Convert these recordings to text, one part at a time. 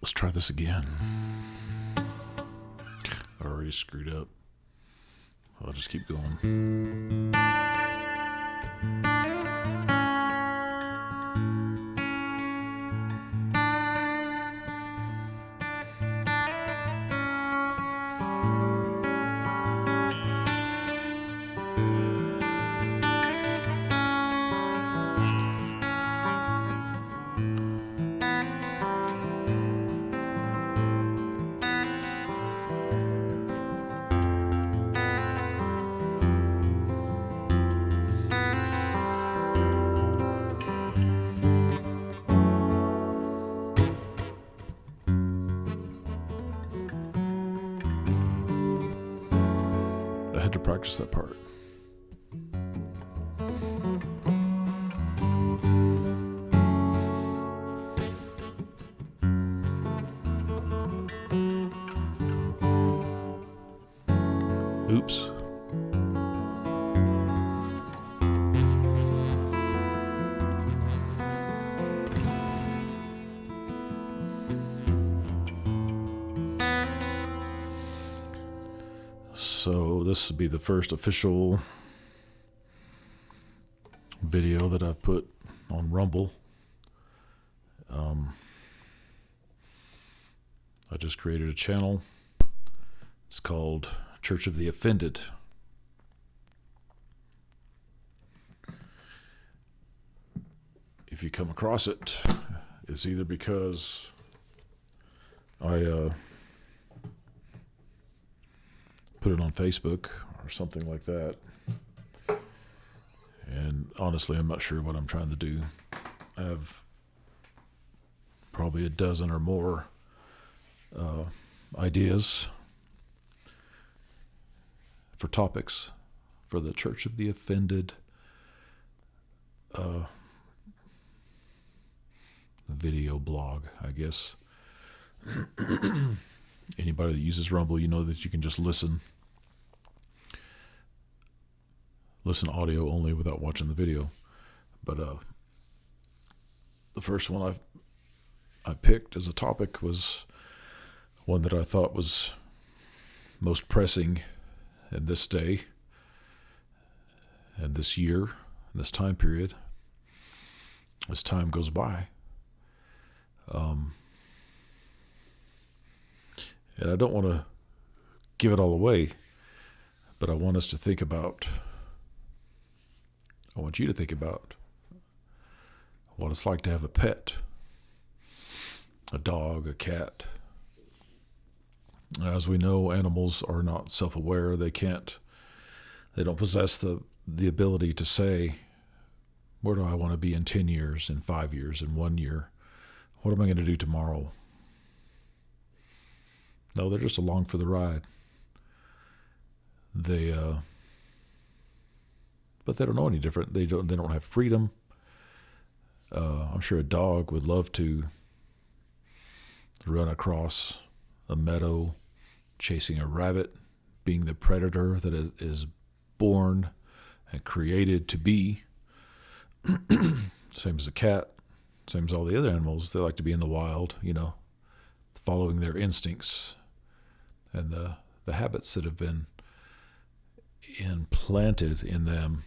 Let's try this again. I already screwed up. I'll just keep going. I had to practice that part. Oops. So this would be the first official video that I've put on Rumble. I just created a channel. It's called Church of the Offended. If you come across it, it's either because I put it on Facebook or something like that. And honestly, I'm not sure what I'm trying to do. I have probably a dozen or more ideas for topics for the Church of the Offended video blog, I guess. Anybody that uses Rumble, you know that you can just listen audio only without watching the video. But the first one I picked as a topic was one that I thought was most pressing in this day and this year, in this time period, as time goes by. And I don't want to give it all away, but I want us to think about, I want you to think about what it's like to have a pet, a dog, a cat. As we know, animals are not self-aware. They don't possess the ability to say, where do I want to be in 10 years, in 5 years, in 1 year? What am I going to do tomorrow? No, they're just along for the ride. But they don't know any different. They don't have freedom. I'm sure a dog would love to run across a meadow, chasing a rabbit, being the predator that is born and created to be. Same as a cat, same as all the other animals. They like to be in the wild, following their instincts and the habits that have been implanted in them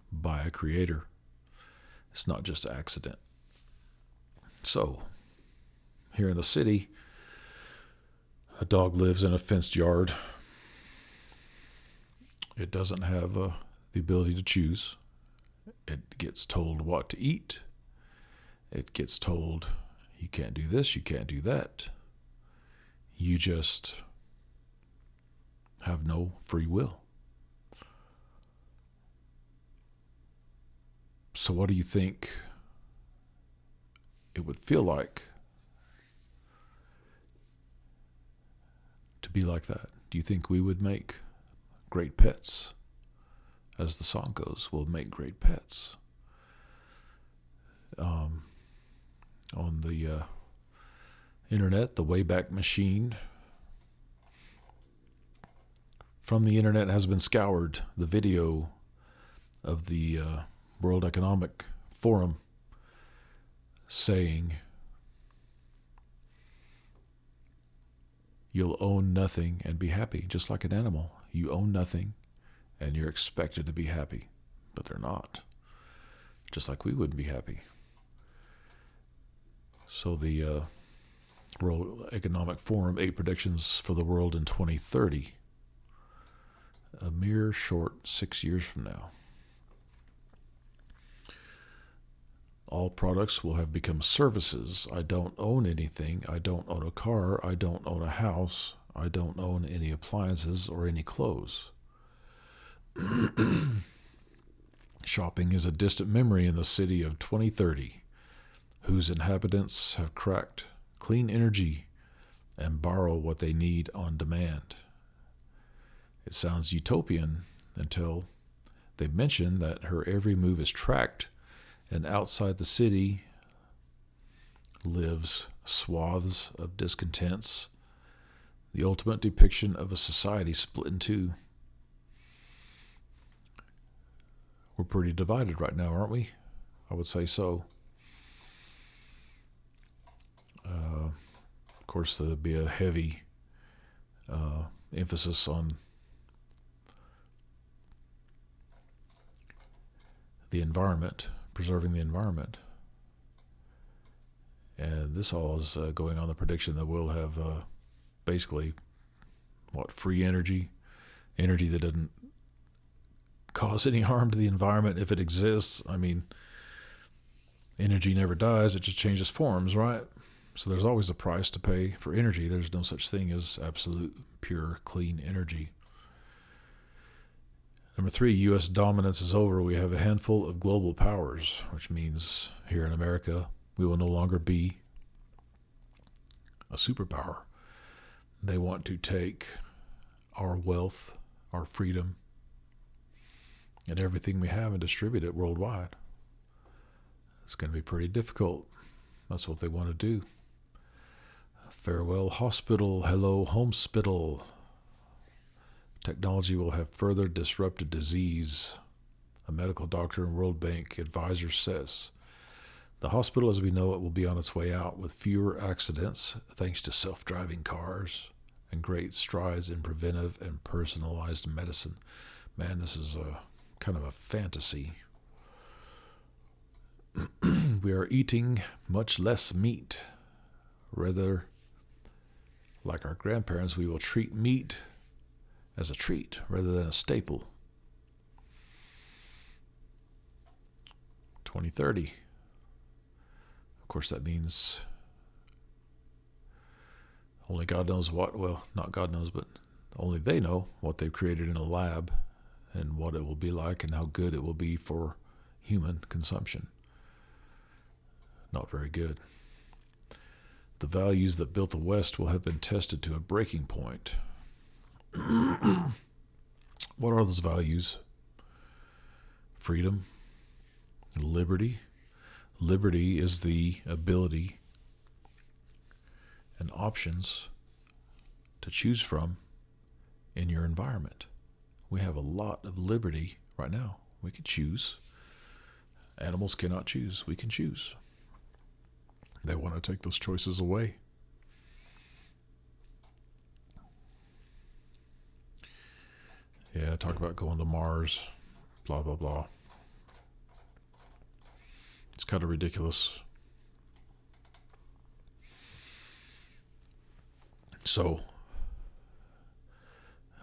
by a creator. It's not just an accident. So, here in the city, a dog lives in a fenced yard. It doesn't have the ability to choose. It gets told what to eat. It gets told, you can't do this, you can't do that. You just have no free will. So what do you think it would feel like to be like that? Do you think we would make great pets? As the song goes, we'll make great pets. On the internet, the Wayback Machine from the internet has been scoured. The video of the World Economic Forum saying You'll own nothing and be happy, just like an animal. You own nothing and you're expected to be happy, but they're not. Just like we wouldn't be happy. So the World Economic Forum, 8 predictions for the world in 2030. A mere short 6 years from now. All products will have become services. I don't own anything. I don't own a car. I don't own a house. I don't own any appliances or any clothes. Shopping is a distant memory in the city of 2030, whose inhabitants have cracked clean energy and borrow what they need on demand. It sounds utopian until they mention that her every move is tracked, and outside the city lives swaths of discontents, the ultimate depiction of a society split in two. We're pretty divided right now, aren't we? I would say so. Of course, there'll be a heavy emphasis on the environment, preserving the environment. And this all is going on the prediction that we'll have basically, free energy that doesn't cause any harm to the environment if it exists. I mean, energy never dies, it just changes forms, right? So there's always a price to pay for energy. There's no such thing as absolute, pure, clean energy. Number 3, U.S. dominance is over. We have a handful of global powers, which means here in America, we will no longer be a superpower. They want to take our wealth, our freedom, and everything we have and distribute it worldwide. It's going to be pretty difficult. That's what they want to do. Farewell hospital, hello homespital. Technology will have further disrupted disease. A medical doctor and World Bank advisor says the hospital as we know it will be on its way out with fewer accidents thanks to self-driving cars and great strides in preventive and personalized medicine. Man, this is a kind of a fantasy. We are eating much less meat. Rather, like our grandparents, we will treat meat as a treat rather than a staple. 2030. Of course, that means only God knows what, well, not God knows, but only they know what they've created in a lab and what it will be like and how good it will be for human consumption. Not very good. The values that built the West will have been tested to a breaking point. What are those values? Freedom, liberty. Liberty is the ability and options to choose from in your environment. We have a lot of liberty right now. We can choose. Animals cannot choose. We can choose. They want to take those choices away. Yeah, talk about going to Mars, blah, blah, blah. It's kind of ridiculous. So,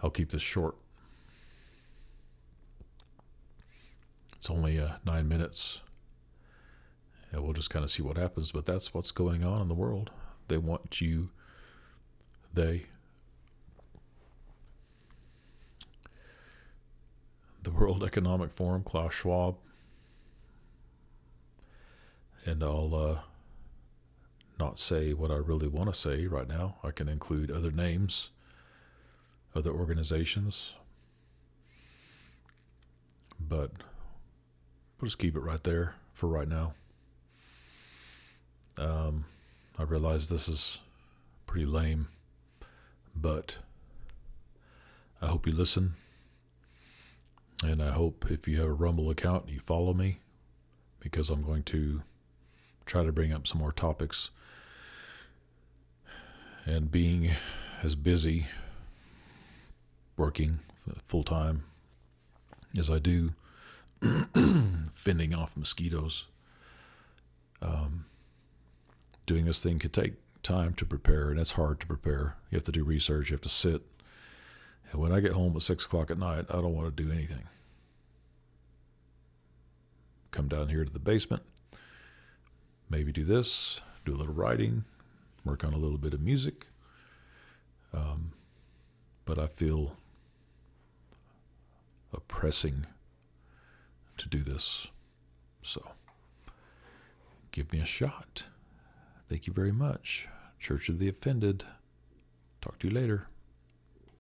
I'll keep this short. It's only 9 minutes. And we'll just kind of see what happens. But that's what's going on in the world. They want you, the World Economic Forum, Klaus Schwab, and I'll not say what I really want to say right now. I can include other names, other organizations, but we'll just keep it right there for right now. I realize this is pretty lame, but I hope you listen. And I hope if you have a Rumble account, you follow me, because I'm going to try to bring up some more topics. And being as busy working full time as I do fending off mosquitoes. Doing this thing could take time to prepare, and it's hard to prepare. You have to do research, you have to sit. And when I get home at 6 o'clock at night, I don't want to do anything. Come down here to the basement, maybe do this, do a little writing, work on a little bit of music. But I feel a pressing to do this. So give me a shot. Thank you very much. Church of the Offended. Talk to you later.